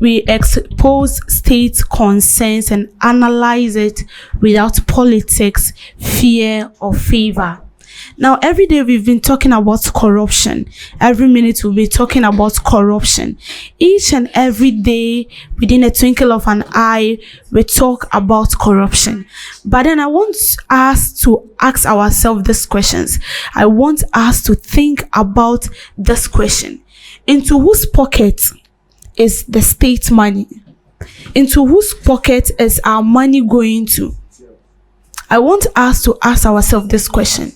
We expose state concerns and analyze it without politics, fear, or favor. Now, every day we've been talking about corruption. Every minute we'll be talking about corruption. Each and every day, within a twinkle of an eye, we talk about corruption. But then I want us to ask ourselves these questions. I want us to think about this question. Into whose pocket is the state money? Into whose pocket is our money going to? I want us to ask ourselves this question.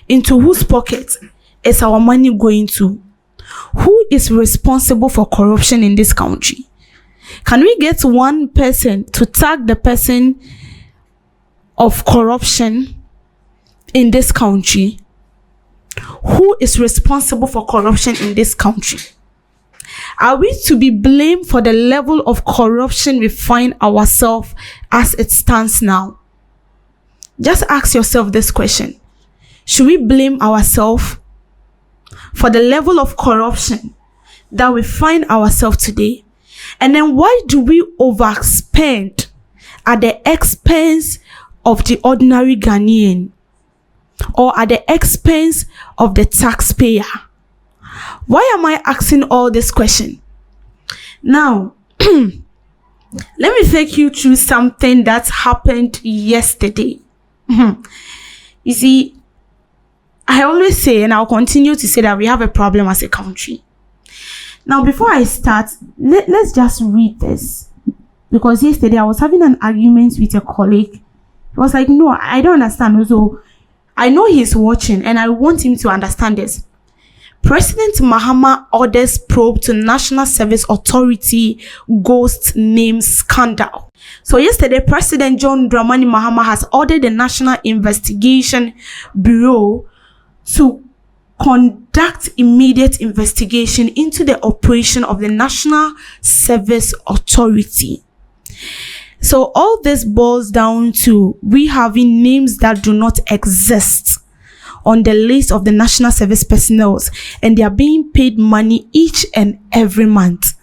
Into whose pocket is our money going to? Who is responsible for corruption in this country? Can we get one person to tag the person of corruption in this country? Who is responsible for corruption in this country? Are we to be blamed for the level of corruption we find ourselves as it stands now? Just ask yourself this question. Should we blame ourselves for the level of corruption that we find ourselves today? And then why do we overspend at the expense of the ordinary Ghanaian or at the expense of the taxpayer? Why am I asking all this question? Now, let me take you through something that happened yesterday. You see, I always say, and I'll continue to say, that we have a problem as a country. Now, before I start, let's just read this. Because yesterday I was having an argument with a colleague. He was like, no, I don't understand. So I know he's watching and I want him to understand this. President Mahama orders probe to National Service Authority ghost name scandal. So yesterday, President John Dramani Mahama has ordered the National Investigation Bureau to conduct immediate investigation into the operation of the National Service Authority. So all this boils down to we having names that do not exist on the list of the national service personnel, and they are being paid money each and every month.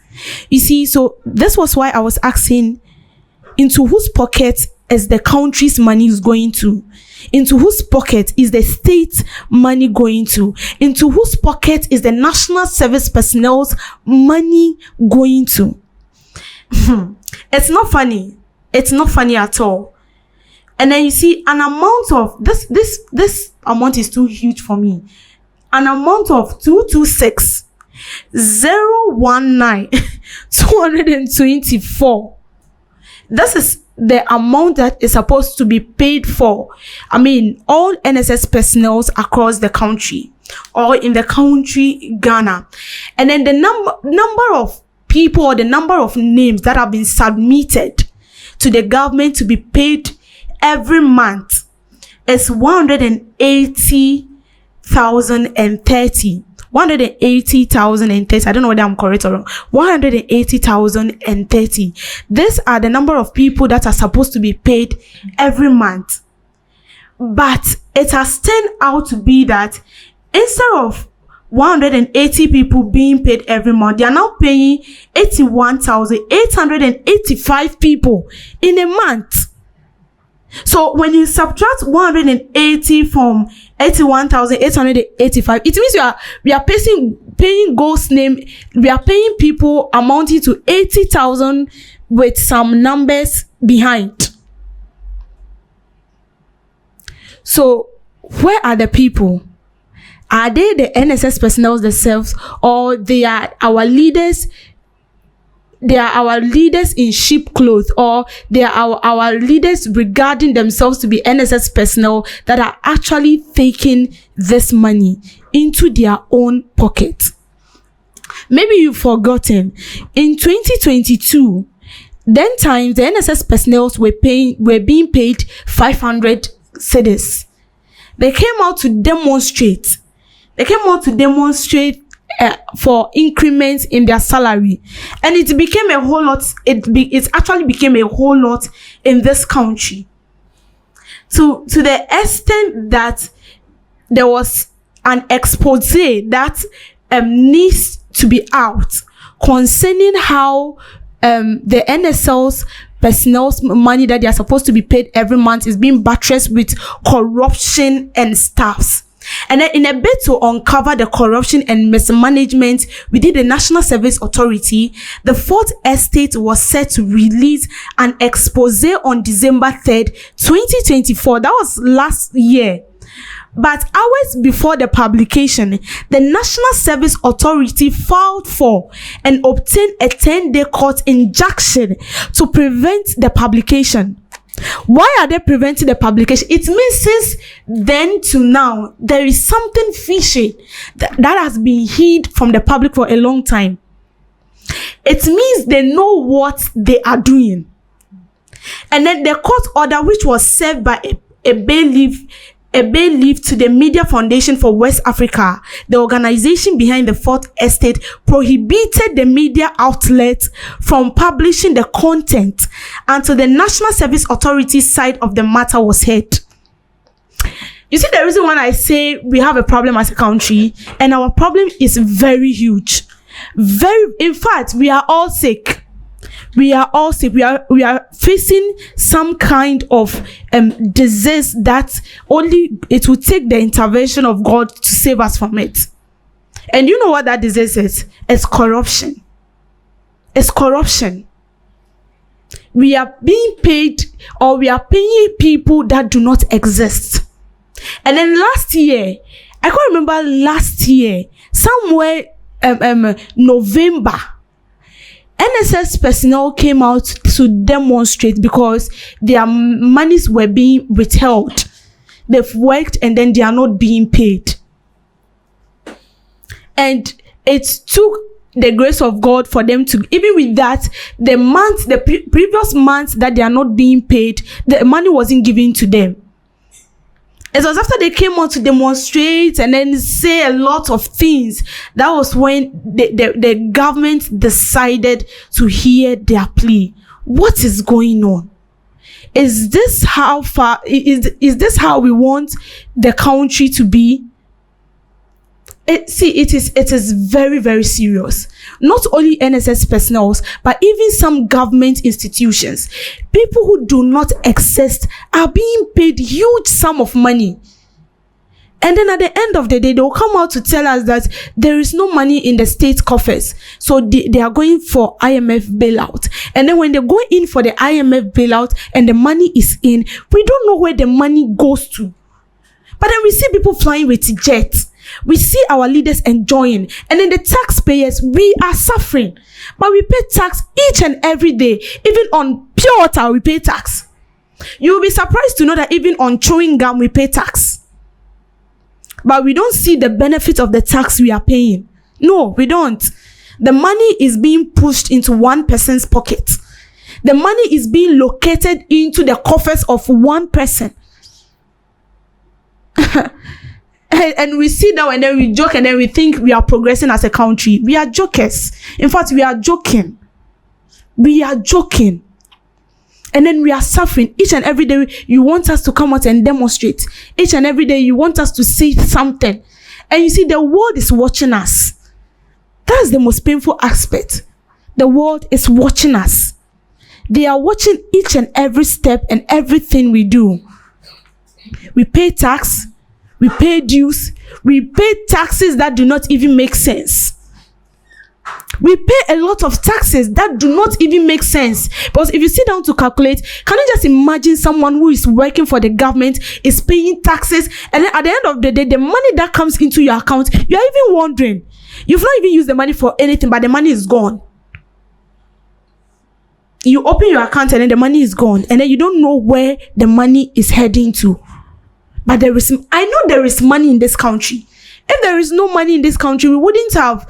You see, so this was why I was asking, into whose pocket is the country's money is going to? Into whose pocket is the state money going to? Into whose pocket is the national service personnel's money going to? It's not funny. It's not funny at all. And then you see an amount of this amount is too huge for me. An amount of 226,019,224. This is the amount that is supposed to be paid for. I mean, all NSS personnel across the country or in the country Ghana. And then the number of people or the number of names that have been submitted to the government to be paid every month is 180,030. 180,030. I don't know whether I'm correct or wrong. 180,030. These are the number of people that are supposed to be paid every month. But it has turned out to be that instead of 180 people being paid every month, they are now paying 81,885 people in a month. So when you subtract 180 from 81,885, it means we are paying ghost name. We are paying people amounting to 80,000 with some numbers behind. So where are the people? Are they the NSS personnel themselves, or they are our leaders? They are our leaders in sheep clothes, or they are our leaders regarding themselves to be NSS personnel that are actually taking this money into their own pocket. Maybe you've forgotten. In 2022, then times the NSS personnel were being paid 500 cedis. They came out to demonstrate. For increments in their salary, and it became a whole lot. It actually became a whole lot in this country, to the extent that there was an expose that needs to be out concerning how the NSL's personnel's money that they are supposed to be paid every month is being buttressed with corruption and staffs. And then in a bid to uncover the corruption and mismanagement within the National Service Authority, the Fourth Estate was set to release an expose on December 3rd, 2024. That was last year. But hours before the publication, the National Service Authority filed for and obtained a 10-day court injunction to prevent the publication. Why are they preventing the publication? It means since then to now, there is something fishy that has been hid from the public for a long time. It means they know what they are doing. And then the court order, which was served by a bailiff to the Media Foundation for West Africa, the organization behind the Fourth Estate, prohibited the media outlets from publishing the content until the National Service Authority side of the matter was heard. You see, the reason why I say we have a problem as a country, and our problem is very huge. In fact, we are all sick. We are all sick. We are facing some kind of disease that only it will take the intervention of God to save us from it. And you know what that disease is? It's corruption. It's corruption. We are being paid, or we are paying people that do not exist. And then last year, I can't remember last year, somewhere November, NSS personnel came out to demonstrate because their monies were being withheld. They've worked and then they are not being paid. And it took the grace of God for them to, even with that, the previous months that they are not being paid, the money wasn't given to them. It was after they came out to demonstrate and then say a lot of things, that was when the government decided to hear their plea. What is going on? Is this how far, is this how we want the country to be? It is very, very serious. Not only NSS personnel, but even some government institutions. People who do not exist are being paid huge sum of money. And then at the end of the day, they will come out to tell us that there is no money in the state coffers. So they are going for IMF bailout. And then when they go in for the IMF bailout and the money is in, we don't know where the money goes to. But then we see people flying with jets. We see our leaders enjoying, and then the taxpayers, we are suffering. But we pay tax each and every day. Even on pure water, we pay tax. You will be surprised to know that even on chewing gum, we pay tax. But we don't see the benefit of the tax we are paying. No, we don't. The money is being pushed into one person's pocket. The money is being located into the coffers of one person. And we sit down and then we joke and then we think we are progressing as a country. We are jokers. In fact, we are joking. We are joking. And then we are suffering. Each and every day you want us to come out and demonstrate. Each and every day you want us to say something. And you see, the world is watching us. That's the most painful aspect. The world is watching us. They are watching each and every step and everything we do. We pay tax. We pay dues. We pay taxes that do not even make sense. We pay a lot of taxes that do not even make sense. Because if you sit down to calculate, can you just imagine someone who is working for the government is paying taxes, and then at the end of the day, the money that comes into your account, you are even wondering, you've not even used the money for anything, but the money is gone. You open your account and then the money is gone, and then you don't know where the money is heading to. But I know there is money in this country. If there is no money in this country, we wouldn't have,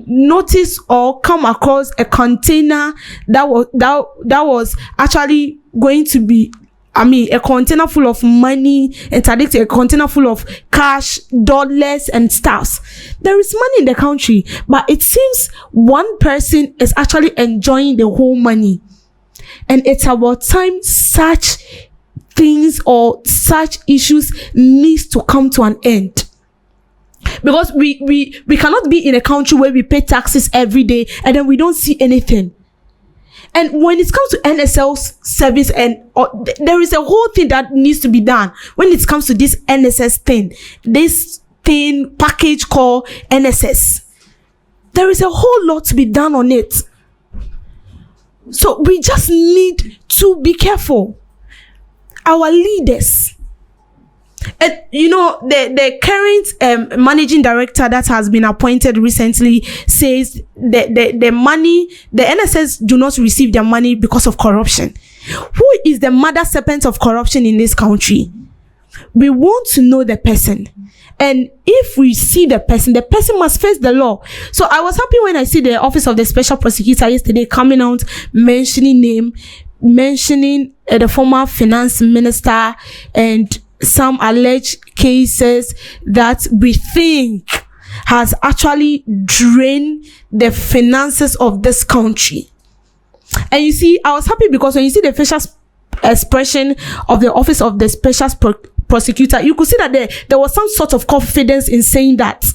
noticed or come across a container that was actually going to be, a container full of money, a container full of cash, dollars, and stuffs. There is money in the country, but it seems one person is actually enjoying the whole money. And it's about time such things or such issues needs to come to an end. Because we cannot be in a country where we pay taxes every day and then we don't see anything. And when it comes to NSS service there is a whole thing that needs to be done when it comes to this NSS thing, package called NSS. There is a whole lot to be done on it. So we just need to be careful. Our leaders, and the current managing director that has been appointed recently says that the money, the NSS do not receive their money because of corruption. Who is the mother serpent of corruption in this country? We want to know the person. And if we see the person must face the law. So I was happy when I see the Office of the Special Prosecutor yesterday coming out, mentioning the former finance minister and some alleged cases that we think has actually drained the finances of this country. And you see, I was happy because when you see the facial expression of the Office of the Special Prosecutor, you could see that there was some sort of confidence in saying that.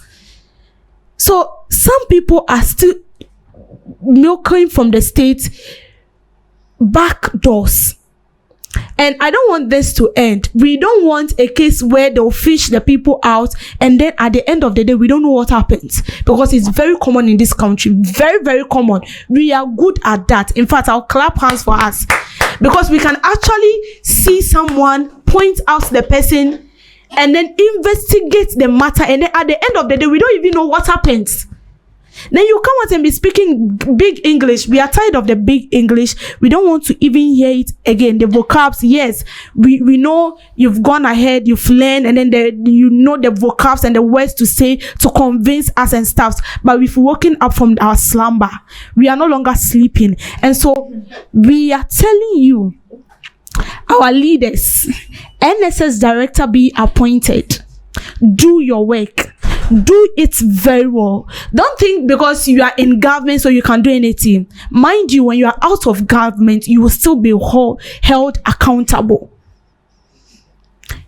So some people are still milking from the state back doors. And I don't want this to end. We don't want a case where they'll fish the people out and then at the end of the day, we don't know what happens, because it's very common in this country. Very, very common. We are good at that. In fact, I'll clap hands for us, because we can actually see someone, point out the person, and then investigate the matter. And then at the end of the day, we don't even know what happens. Then you come out and be speaking big English. We are tired of the big English. We don't want to even hear it again. The vocabs, yes, we know you've gone ahead, you've learned, and then you know the vocabs and the words to say to convince us and stuff. But we've woken up from our slumber. We are no longer sleeping. And so we are telling you, our leaders, NSS director be appointed. Do your work. Do it very well. Don't think because you are in government so you can do anything. Mind you, when you are out of government, you will still be held accountable.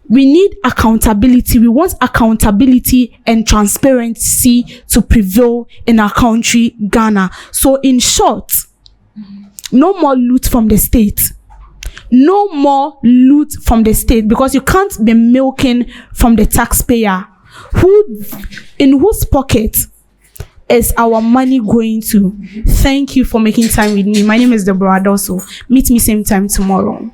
We need accountability. We want accountability and transparency to prevail in our country, Ghana. So in short, no more loot from the state. No more loot from the state, because you can't be milking from the taxpayer. In whose pocket is our money going to? Thank you for making time with me. My name is Deborah Adoso. Meet me same time tomorrow.